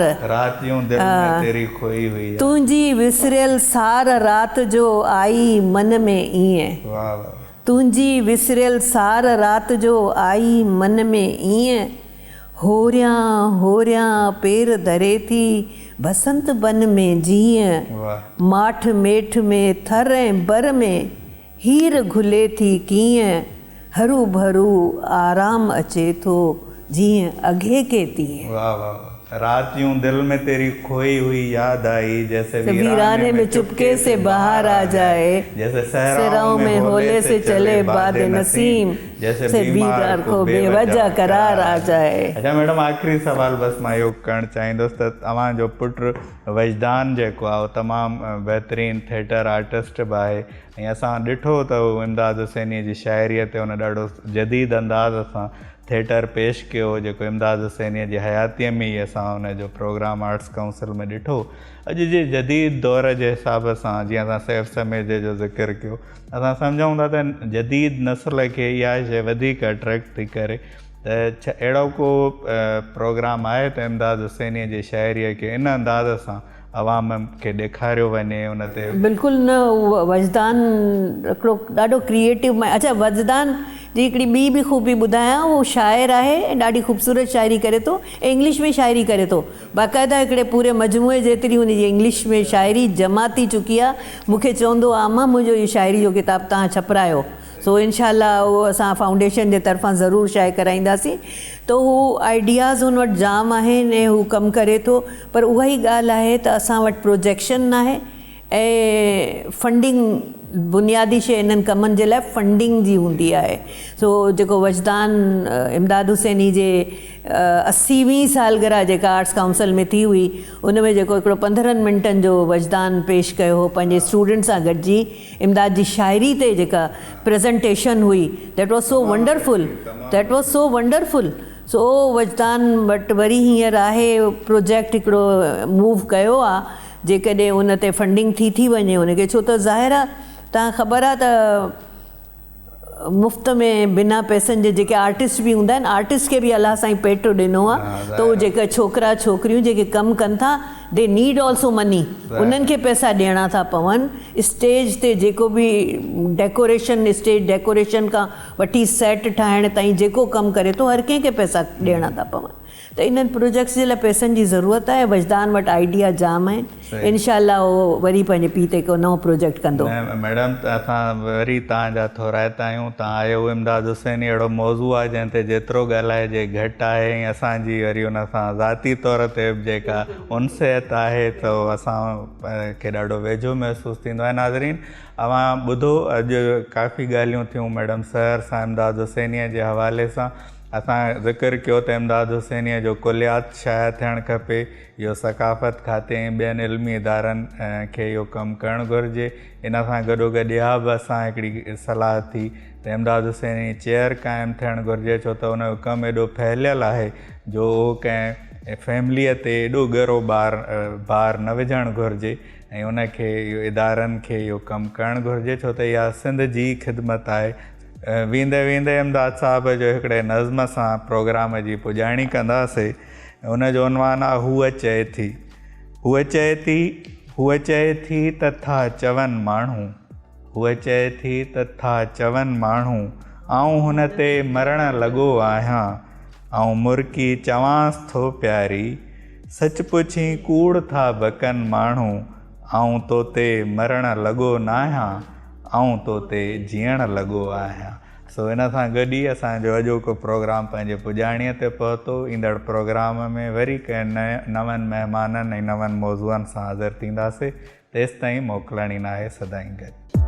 तुंहिंजी विसरियल सार राति जो आई मन में ईअं तुंहिंजी विसरियल सार राति जो आई मन में ईअं होरियां होरियां पेर धरे थी बसंत बन में जीअं माठ मेठ में थर ऐं बर में हीर घुले थी कीअं हरू भरू आराम अचे थो जीअं अघे के तीअं वाह वाह रात यूं दिल में तेरी खोई हुई याद आई जैसे वीराने में चुपके से बाहर आ जाए जैसे सहराओं में होले से चले बाद नसीम जैसे बीमार को बेवजह करार आ जाए अच्छा मैडम आखिरी सवाल बस मां इहो करणु चाहींदुसि त तव्हांजो पुटु वजदान जेको आहे उहो तमामु बहितरीनु थिएटर आर्टिस्ट बि आहे ऐं असां ॾिठो त इमदाद हुसैनी जी शाइरीअ ते हुन ॾाढो जदीद अंदाज़ सां थिएटर पेश कयो जेको इमदाद हुसैनीअ जी हयातीअ में ई असां हुनजो प्रोग्राम आर्ट्स काउंसिल में ॾिठो अॼु जे जदीद दौर जे हिसाब सां जीअं असां सैफ समेदे जो ज़िक्र कयो असां सम्झूं था त जदीद नस्ल खे इहा शइ वधीक अट्रैक्ट थी करे त छा अहिड़ो को प्रोग्राम आहे त इमदाद हुसैनीअ जी शाइरीअ खे इन अंदाज़ सां अवाम खे ॾेखारियो वञे उन ते बिल्कुलु न वजदान हिकिड़ो ॾाढो क्रिएटिव अच्छा वजदान जी हिकिड़ी ॿी बि ख़ूबी ॿुधायां उहो शाइर आहे ऐं ॾाढी ख़ूबसूरत शाइरी करे थो इंग्लिश में शाइरी करे थो बाक़ाइदा हिकिड़े पूरे मजमूए जेतिरी हुनजी इंग्लिश में शाइरी जमा थी चुकी आहे मूंखे चवंदो आहे अम्मा मुंहिंजो इहो शाइरी जो किताबु तव्हां छपरायो सो इनशाला उहो असां फाउंडेशन जे तरफ़ां ज़रूरु शाए कराईंदासीं त हू आइडियाज़ हुन वटि जाम आहिनि ऐं हू कमु करे थो पर उहा ई ॻाल्हि आहे त असां वटि प्रोजेक्शन न आहे ऐं फंडिंग बुनियादी शइ इन्हनि कमनि जे लाइ फंडिंग जी हूंदी आहे। सो जेको वजदान इमदाद हुसैनी जे 80वीं सालगिरह जेका आर्ट्स काउंसिल में थी हुई, उन में जेको हिकिड़ो 15 मिंटनि जो वजदान पेश कयो हो पंहिंजे स्टूडेंट सां गॾिजी, इमदाद जी शाइरी ते जेका प्रेज़ेंटेशन हुई, that was so wonderful, that was so wonderful. So Wajdan वटि वरी हींअर आहे प्रोजेक्ट हिकिड़ो मूव कयो आहे, जेकॾहिं उन ते फंडिंग थी वञे उनखे, छो त ज़ाहिर आहे तव्हां ख़बर आहे त मुफ़्त में बिना पैसनि जे जेके आर्टिस्ट बि हूंदा आहिनि, आर्टिस्ट खे बि अलाह साईं पेटो ॾिनो आहे, त उहे जेके छोकिरा छोकिरियूं जेके कमु कनि था, दे नीड ऑल्सो मनी, उन्हनि खे पैसा ॾियणा था पवनि। स्टेज ते जेको बि डेकोरेशन, स्टेज डेकोरेशन खां वठी सेट ठाहिण ताईं जेको कमु करे थो, हर कंहिंखे पैसा ॾियणा था पवनि। त इन्हनि प्रोजेक्ट्स जे लाइ पैसनि जी ज़रूरत आहे। वजदान वटि आइडिया जाम आहिनि, इनशाला उहो वरी पंहिंजे पीउ ते हिकु नओं प्रोजेक्ट कंदो। मैडम, असां वरी तव्हांजा थोराइता आहियूं। तव्हां आयो इमदाद हुसैनी अहिड़ो मौज़ू आहे जंहिं ते जेतिरो ॻाल्हाइजे घटि आहे, ऐं असांजी वरी उन सां ज़ाती तौर ते बि जेका उनसियत आहे त असांखे ॾाढो वेझो महसूसु थींदो आहे। नाज़रीन, अवां ॿुधो अॼु काफ़ी ॻाल्हियूं थियूं मैडम सर सां इमदाद हुसैनीअ जे हवाले सां। असां ज़िक्र कयो त इमदाद हुसैनीअ जो कुलियात शाया थियणु खपे, इहो सकाफ़त खाते ऐं ॿियनि इल्मी इदारनि खे इहो कमु करणु घुरिजे। इन सां गॾोगॾु इहा बि असां हिकिड़ी सलाह थी त इमदाद हुसैनी चेयर क़ाइमु थियणु घुरिजे, छो त उनजो कमु एॾो फैलियल आहे जो उहो कंहिं फैमिलीअ ते एॾो ॻरो भार न विझणु घुरिजे, ऐं उनखे इहो इदारनि खे इहो कमु करणु घुरिजे, छो त इहा सिंध जी ख़िदमत आहे। वेंदे वेंदे इमदाद साहब जो हिकिड़े नज़्म सां प्रोग्राम जी पुॼाणी कंदासीं। उनजो उनवान आहे हूअ चए थी, हूअ चए थी, हूअ चए थी त था चवनि माण्हू, हूअ चए थी त था चवनि माण्हू, आऊं हुन ते मरणु लॻो आहियां, ऐं मुर्की चवांसि थो प्यारी, सच पुछी कूड़ था बकनि माण्हू, आऊं तो ते मरणु लॻो न आहियां, ऐं तो ते जीअण लॻो आहियां। सो इन सां गॾु ई असांजो अॼोको प्रोग्राम पंहिंजे पुॼाणीअ ते पहुतो। ईंदड़ प्रोग्राम में वरी कंहिं नवनि महिमाननि ऐं नवनि मौज़ूअनि सां हाज़िर थींदासीं। तेसिताईं मोकिलणी न आहे, सदाईं गॾु।